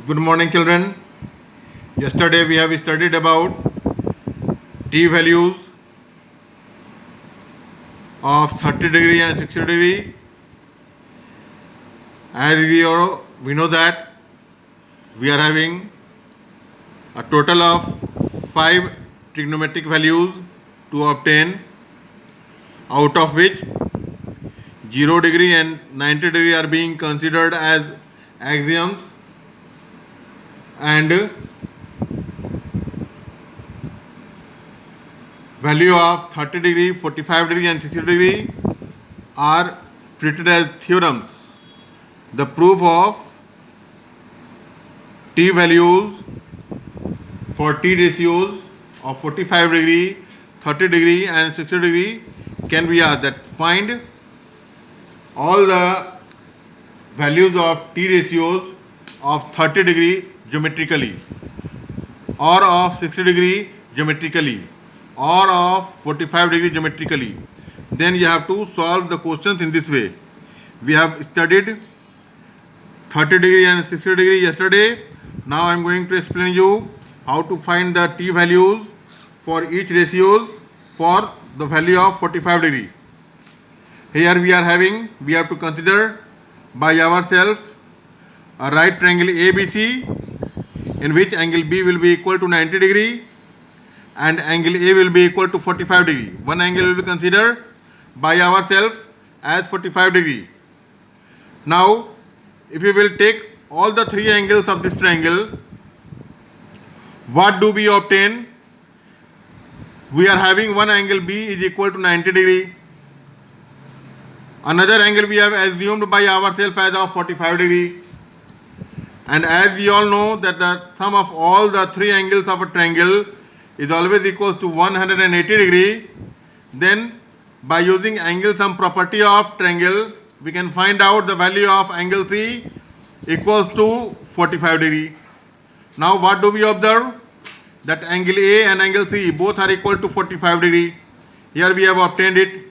Good morning, children. Yesterday we have studied about t values of 30 degree and 60 degree. As we know that we are having a total of 5 trigonometric values to obtain, out of which 0 degree and 90 degree are being considered as axioms, and value of 30 degree, 45 degree and 60 degree are treated as theorems. The proof of t values for t ratios of 45 degree, 30 degree and 60 degree can be asked that find all the values of t ratios of 30 degree geometrically, or of 60 degree geometrically, or of 45 degree geometrically. Then you have to solve the questions in this way. We have studied 30 degree and 60 degree yesterday. Now I am going to explain you how to find the t values for each ratios for the value of 45 degree. Here we have to consider by ourselves a right triangle ABC, in which angle B will be equal to 90 degree and angle A will be equal to 45 degree. One angle will be considered by ourselves as 45 degree. Now, if we will take all the three angles of this triangle, what do we obtain? We are having one angle B is equal to 90 degree. Another angle we have assumed by ourselves as of 45 degree. And as we all know that the sum of all the three angles of a triangle is always equal to 180 degree, then by using angle sum property of triangle, we can find out the value of angle C equals to 45 degree. Now what do we observe? That angle A and angle C both are equal to 45 degree. Here we have obtained it.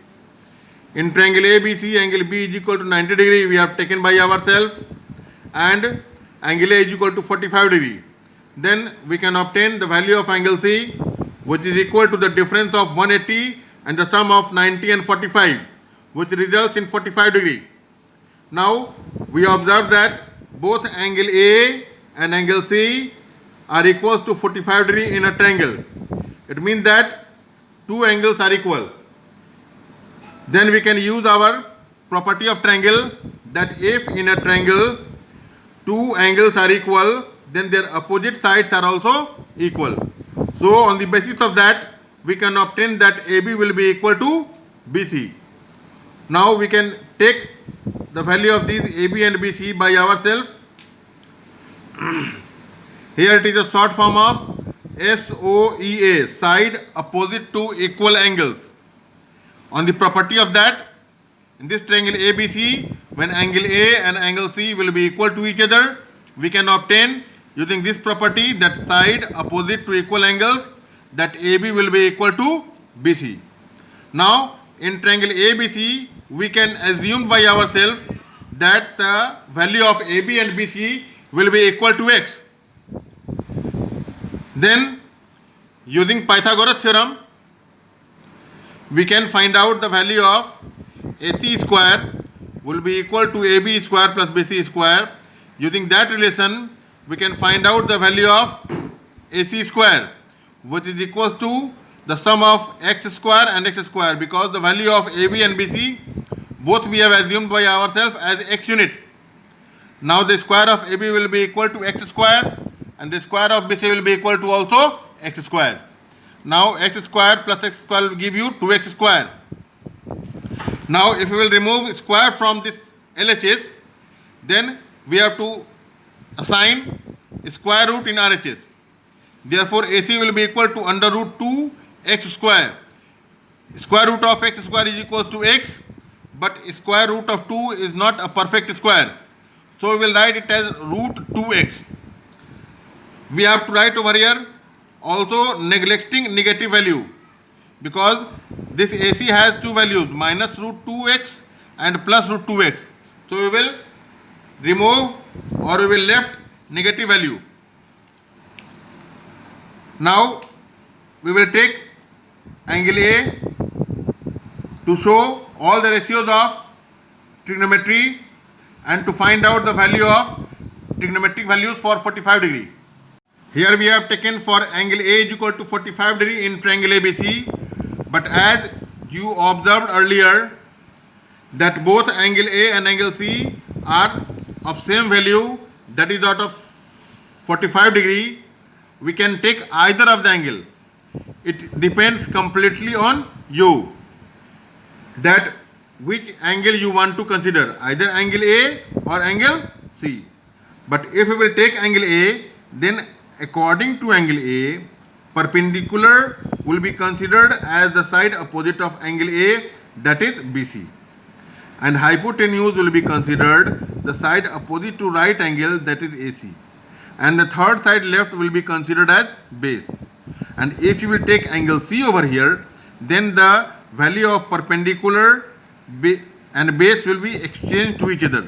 In triangle ABC, angle B is equal to 90 degree we have taken by ourselves, and angle A is equal to 45 degree. Then we can obtain the value of angle C, which is equal to the difference of 180 and the sum of 90 and 45, which results in 45 degree. Now we observe that both angle A and angle C are equal to 45 degree in a triangle. It means that two angles are equal. Then we can use our property of triangle, that if in a triangle two angles are equal, then their opposite sides are also equal. So on the basis of that, we can obtain that AB will be equal to BC. Now we can take the value of these AB and BC by ourselves. Here it is a short form of SOEA, side opposite to equal angles. On the property of that, in this triangle ABC, when angle A and angle C will be equal to each other, we can obtain using this property that side opposite to equal angles, that AB will be equal to BC. Now in triangle ABC, we can assume by ourselves that the value of AB and BC will be equal to X. Then using Pythagoras theorem, we can find out the value of AC square will be equal to AB square plus BC square. Using that relation, we can find out the value of AC square, which is equal to the sum of X square and X square, because the value of AB and BC both we have assumed by ourselves as X unit. Now the square of AB will be equal to X square and the square of BC will be equal to also X square. Now x square plus x square will give you 2x square. Now if we will remove square from this LHS, then we have to assign square root in RHS. Therefore AC will be equal to under root 2x square. Square root of x square is equal to x, but square root of 2 is not a perfect square. So we will write it as root 2x. We have to write over here also neglecting negative value, because this AC has two values, minus root 2x and plus root 2x. So we will remove or we will left negative value. Now we will take angle A to show all the ratios of trigonometry and to find out the value of trigonometric values for 45 degree. Here we have taken for angle A is equal to 45 degree in triangle ABC, but as you observed earlier that both angle A and angle C are of same value, that is out of 45 degree, we can take either of the angle. It depends completely on you that which angle you want to consider, either angle A or angle C. But if we will take angle A, then according to angle A, perpendicular will be considered as the side opposite of angle A, that is BC, and hypotenuse will be considered the side opposite to right angle, that is AC, and the third side left will be considered as base. And if you will take angle C over here, then the value of perpendicular and base will be exchanged to each other.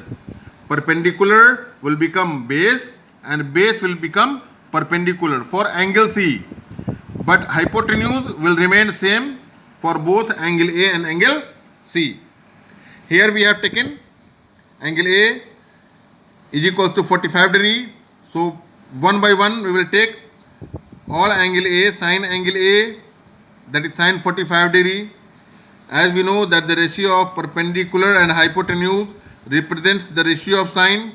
Perpendicular will become base and base will become perpendicular for angle C, but hypotenuse will remain same for both angle A and angle C. Here we have taken angle A is equal to 45 degree. So one by one we will take all angle A, sine angle A, that is sine 45 degree. As we know that the ratio of perpendicular and hypotenuse represents the ratio of sine.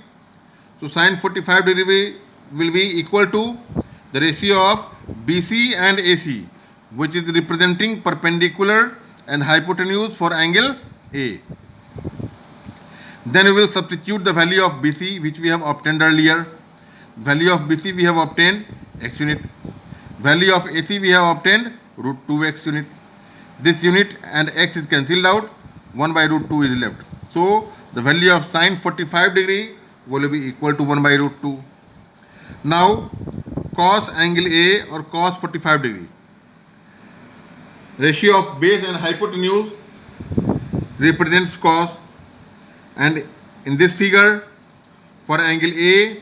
So sine 45 degree will be equal to the ratio of BC and AC, which is representing perpendicular and hypotenuse for angle A. Then we will substitute the value of BC which we have obtained earlier. Value of BC we have obtained x unit. Value of AC we have obtained root 2x unit. This unit and x is cancelled out, 1 by root 2 is left. So the value of sine 45 degree will be equal to 1 by root 2. Now cos angle A or cos 45 degree. Ratio of base and hypotenuse represents cos, and in this figure for angle A,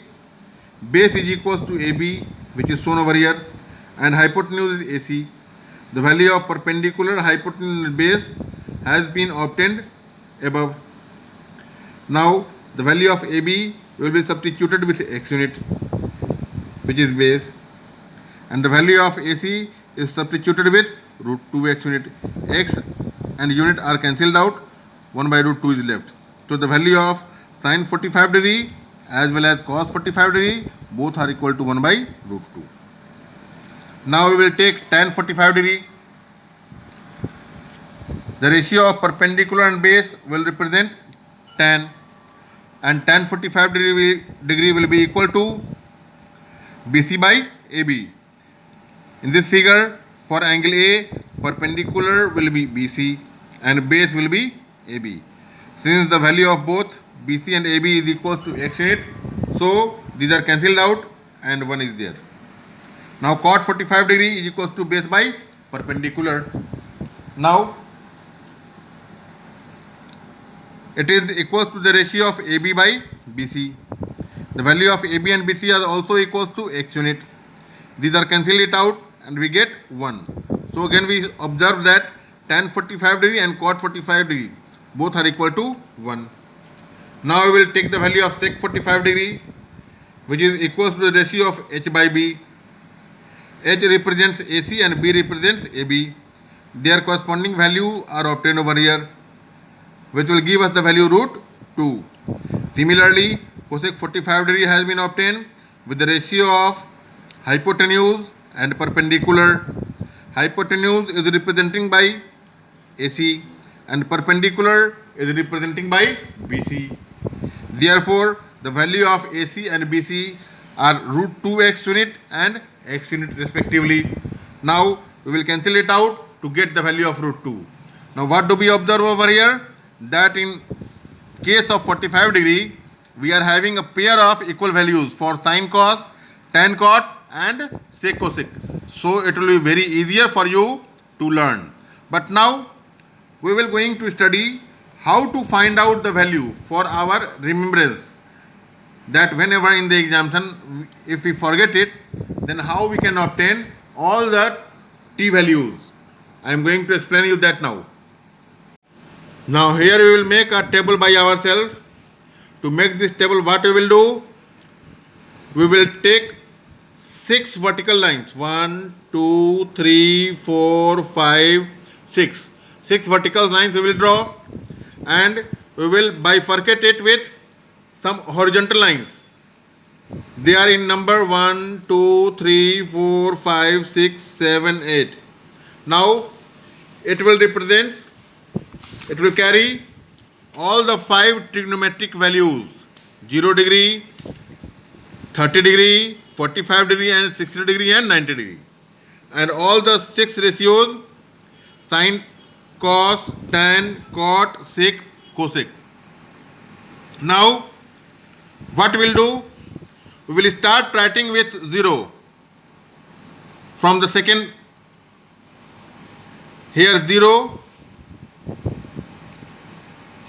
base is equals to AB, which is shown over here, and hypotenuse is AC. The value of perpendicular, hypotenuse, base has been obtained above. Now the value of AB will be substituted with x unit, which is base, and the value of AC is substituted with root 2x unit. X and unit are cancelled out, 1 by root 2 is left. So the value of sine 45 degree as well as cos 45 degree both are equal to 1 by root 2. Now we will take tan 45 degree. The ratio of perpendicular and base will represent tan, and tan 45 degree will be equal to BC by AB. In this figure for angle A, perpendicular will be BC and base will be AB. Since the value of both BC and AB is equal to x unit, so these are cancelled out and 1 is there. Now cot 45 degree is equal to base by perpendicular. Now it is equal to the ratio of AB by BC. The value of AB and BC are also equal to x unit. These are cancelled it out and we get 1. So again we observe that tan 45 degree and cot 45 degree both are equal to 1. Now we will take the value of sec 45 degree, which is equal to the ratio of h by b. H represents AC and B represents AB. Their corresponding value are obtained over here, which will give us the value root 2. Similarly, cosec 45 degree has been obtained with the ratio of hypotenuse and perpendicular. Hypotenuse is representing by AC and perpendicular is representing by BC. Therefore, the value of AC and BC are root 2x unit and x unit respectively. Now we will cancel it out to get the value of root 2. Now what do we observe over here? That in case of 45 degree, we are having a pair of equal values for sin cos, tan cot and sec cosec. So it will be very easier for you to learn. But now we will going to study how to find out the value for our remembrance, that whenever in the examination if we forget it, then how we can obtain all the t values? I am going to explain you that now. Now here we will make a table by ourselves. To make this table, what we will do? We will take 6 vertical lines. 1, 2, 3, 4, 5, 6. 6 vertical lines we will draw, and we will bifurcate it with some horizontal lines. They are in number 1, 2, 3, 4, 5, 6, 7, 8. Now it will carry all the 5 trigonometric values: 0 degree, 30 degree, 45 degree and 60 degree and 90 degree. And all the 6 ratios: sine, cos, tan, cot, sec, cosec. Now what we will do? We will start writing with 0 from the second. Here 0,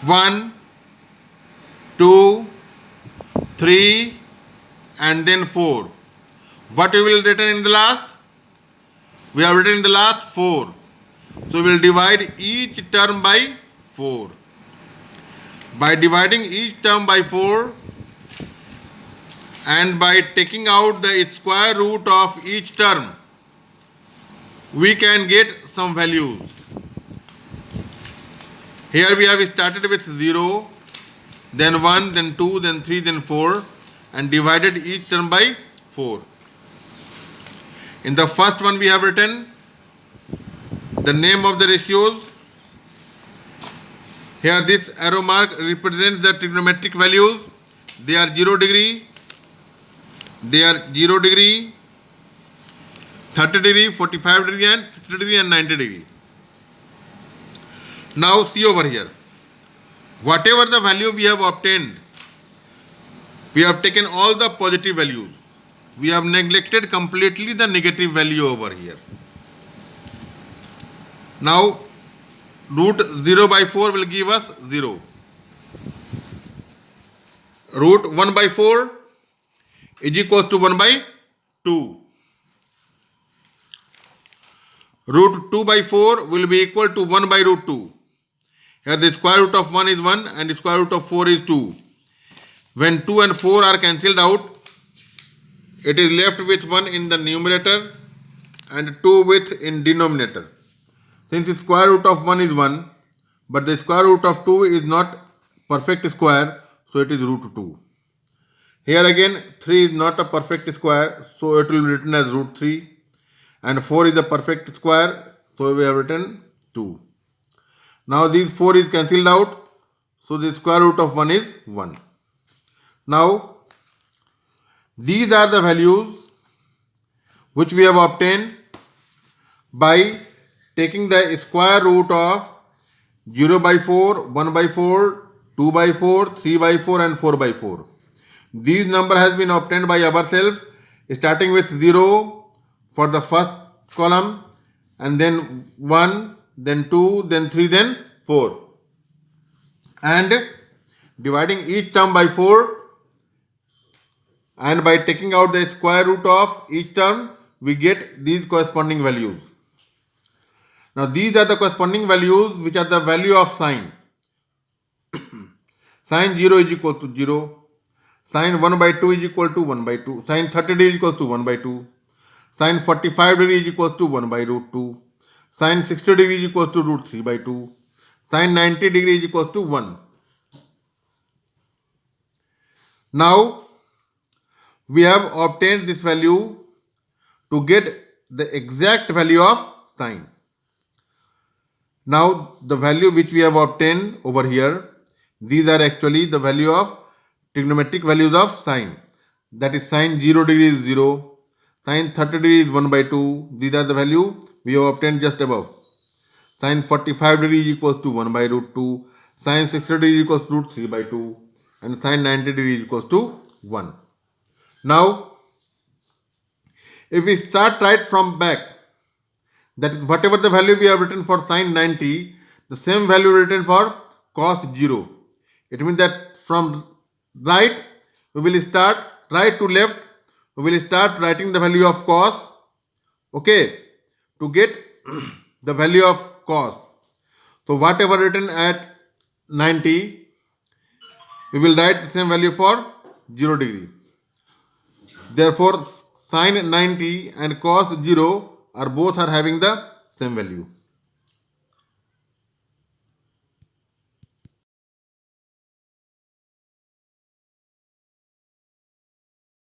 1, 2, 3 and then 4. What we will written in the last? We have written in the last 4. So we will divide each term by 4. By dividing each term by 4 and by taking out the square root of each term, we can get some values. Here we have started with 0, then 1, then 2, then 3, then 4 and divided each term by 4. In the first one we have written the name of the ratios. Here this arrow mark represents the trigonometric values. They are 0 degree, 30 degree, 45 degree and 60 degree and 90 degree. Now see over here. Whatever the value we have obtained, we have taken all the positive values. We have neglected completely the negative value over here. Now root 0 by 4 will give us 0. Root 1 by 4 is equal to 1 by 2. Root 2 by 4 will be equal to 1 by root 2. Here the square root of 1 is 1 and the square root of 4 is 2. When 2 and 4 are cancelled out, it is left with 1 in the numerator and 2 with in denominator. Since the square root of 1 is 1, but the square root of 2 is not perfect square, so it is root 2. Here again 3 is not a perfect square, so it will be written as root 3. And 4 is a perfect square, so we have written 2. Now these 4 is cancelled out, so the square root of 1 is 1. Now these are the values which we have obtained by taking the square root of 0 by 4, 1 by 4, 2 by 4, 3 by 4 and 4 by 4. These number has been obtained by ourselves, starting with 0 for the first column and then 1, then 2, then 3, then 4. And dividing each term by 4 and by taking out the square root of each term, we get these corresponding values. Now these are the corresponding values which are the value of sine. Sine 0 is equal to 0. Sine 1 by 2 is equal to 1 by 2. Sine 30 degree is equal to 1 by 2. Sine 45 degree is equal to 1 by root 2. Sine 60 degree is equal to root 3 by 2. Sine 90 degree is equal to 1. Now we have obtained this value to get the exact value of sine. Now the value which we have obtained over here, these are actually the value of trigonometric values of sine. That is sine 0 degree is 0, sine 30 degree is 1 by 2. These are the value we have obtained just above. Sine 45 degree is equal to 1 by root 2, sine 60 degree is equal to root 3 by 2 and sine 90 degree is equal to 1. Now if we start right from back, that is whatever the value we have written for sine 90, the same value written for cos 0. It means that from right we will start right to left. we will start writing the value of cos. Okay, to get the value of cos. So whatever written at 90, we will write the same value for 0 degree. Therefore, sin 90 and cos 0 are both having the same value.